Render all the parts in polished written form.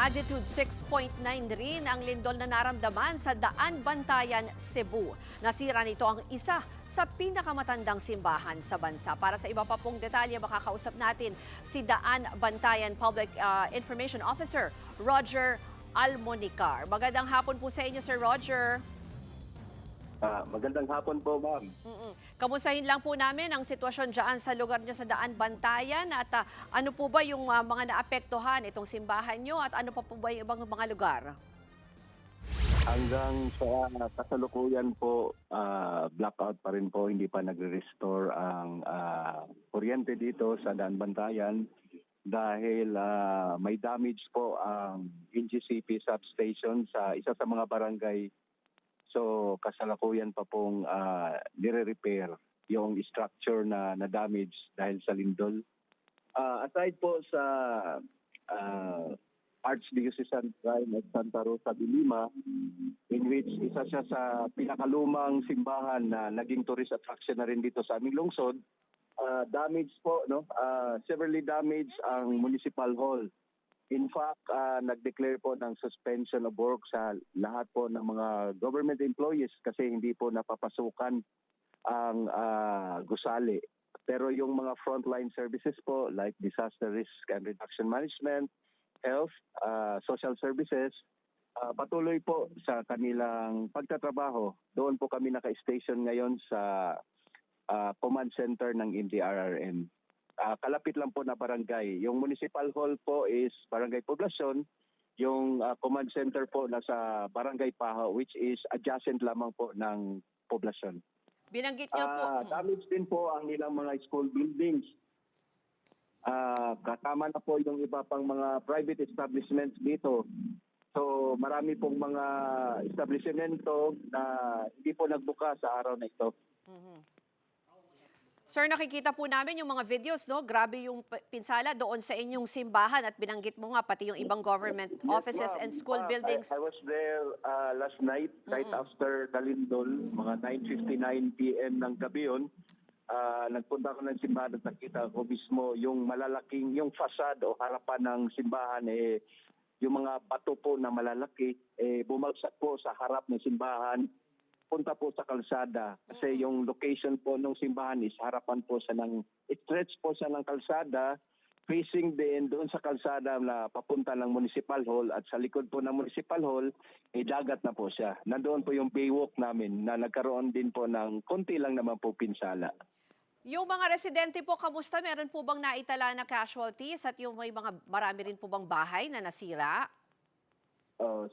Magnitude 6.9 rin ang lindol na naramdaman sa Daan Bantayan, Cebu. Nasira nito ang isa sa pinakamatandang simbahan sa bansa. Para sa iba pa pong detalye, makakausap natin si Daan Bantayan Public Information Officer Roger Almonicar. Magandang hapon po sa inyo, Sir Roger. Magandang hapon po, ma'am. Kamustahin lang po namin ang sitwasyon dyan sa lugar nyo sa Daan Bantayan at ano po ba yung mga naapektuhan itong simbahan nyo at ano pa po ba yung ibang mga lugar? Hanggang sa kasalukuyan po, blackout pa rin po, hindi pa nagre-restore ang kuryente dito sa Daan Bantayan dahil may damage po ang NGCP substation sa isa sa mga barangay. So kasalukuyan pa pong nire-repair yung structure na damage dahil sa lindol. Aside po sa Archdiocesan Shrine at Santa Rosa de Lima, in which isa siya sa pinakalumang simbahan na naging tourist attraction na rin dito sa aming lungsod, damage po, severely damaged ang Municipal Hall. In fact, nag-declare po ng suspension of work sa lahat po ng mga government employees kasi hindi po napapasukan ang gusali. Pero yung mga frontline services po like disaster risk and reduction management, health, social services, patuloy po sa kanilang pagtatrabaho. Doon po kami naka-station ngayon sa command center ng MDRRM. Kalapit lang po na barangay. Yung municipal hall po is Barangay Poblacion. Yung command center po nasa Barangay Paho, which is adjacent lamang po ng Poblacion. Binanggit niyo po. Damage din po ang ilang mga school buildings. Kasama na po yung iba pang mga private establishments dito. So marami pong mga establishmento na hindi po nagbuka sa araw na ito. Sir, nakikita po namin yung mga videos, no? Grabe yung pinsala doon sa inyong simbahan at binanggit mo nga pati yung ibang government offices and school buildings. I was there last night, right after Kalindol, mga 9:59 p.m. ng gabi yun. Nagpunta ako ng simbahan at nakita ko mismo yung malalaking, yung fasad o harapan ng simbahan, yung mga bato po na malalaki, bumagsak po sa harap ng simbahan. Punta po sa kalsada kasi yung location po ng simbahan is harapan po sa stretch po sa ng kalsada, facing din doon sa kalsada na papunta ng Municipal Hall at sa likod po ng Municipal Hall, dagat na po siya. Nandoon po yung baywalk namin na nagkaroon din po ng konti lang naman po pinsala. Yung mga residente po, kamusta? Meron po bang naitala na casualties at yung may mga marami rin po bang bahay na nasira?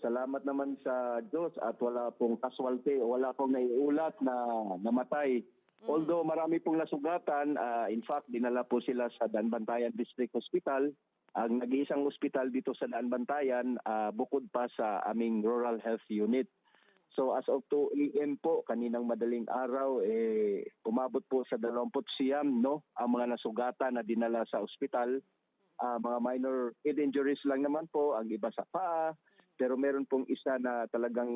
Salamat naman sa Diyos at wala pong casualty, wala pong naiulat na namatay. Although marami pong nasugatan, in fact, dinala po sila sa Daan Bantayan District Hospital. Ang nag-iisang hospital dito sa Daan Bantayan, bukod pa sa aming Rural Health Unit. So as of 2 AM po, kaninang madaling araw, umabot po sa 29, ang mga nasugatan na dinala sa hospital. Mga minor head injuries lang naman po, ang iba sa paa. Pero meron pong isa na talagang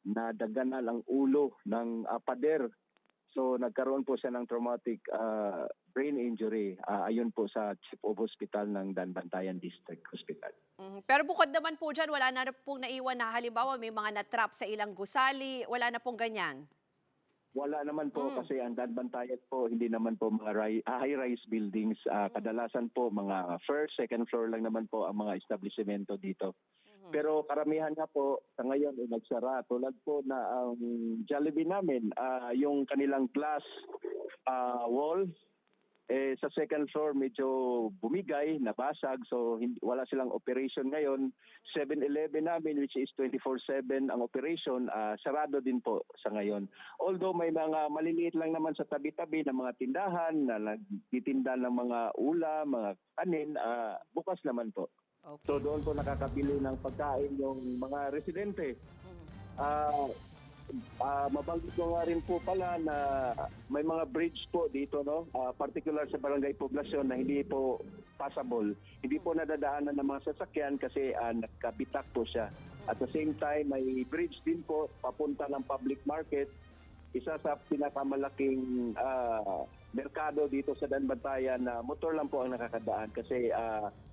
nadaganan ang ulo ng pader. So nagkaroon po siya ng traumatic brain injury. Ayon po sa Chief of Hospital ng Daan Bantayan District Hospital. Pero bukod naman po dyan, wala na pong naiwan na halimbawa may mga natrap sa ilang gusali. Wala na pong ganyan? Wala naman po kasi ang Daan Bantayan po, hindi naman po mga high-rise buildings. Kadalasan po mga first, second floor lang naman po ang mga establishmento dito. Pero karamihan nga po sa ngayon nagsara. Tulad po na ang Jollibee namin, yung kanilang glass wall, sa second floor medyo bumigay, nabasag. So wala silang operation ngayon. 7-Eleven namin, which is 24/7 ang operation, sarado din po sa ngayon. Although may mga maliliit lang naman sa tabi-tabi ng mga tindahan na nagtitinda ng mga ulam, mga kanin, bukas naman po. Okay. So doon po nakakabili ng pagkain yung mga residente. Mabanggit ko nga rin po pala na may mga bridge po dito, particular sa Barangay Poblacion na hindi po passable. Hindi po nadadaanan ng mga sasakyan kasi nagkabitak po siya. At the same time, may bridge din po papunta ng public market. Isa sa pinakamalaking merkado dito sa Daan Bantayan na motor lang po ang nakakadaan kasi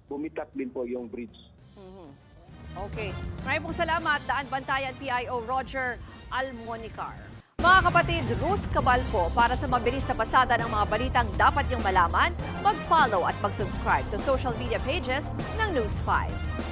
bumitak din po yung bridge. Okay. Maraming pong salamat, Daan Bantayan PIO Roger Almonicar. Mga kapatid, Ruth Cabalco, para sa mabilis na pasada ng mga balitang dapat niyong malaman, mag-follow at mag-subscribe sa social media pages ng News 5.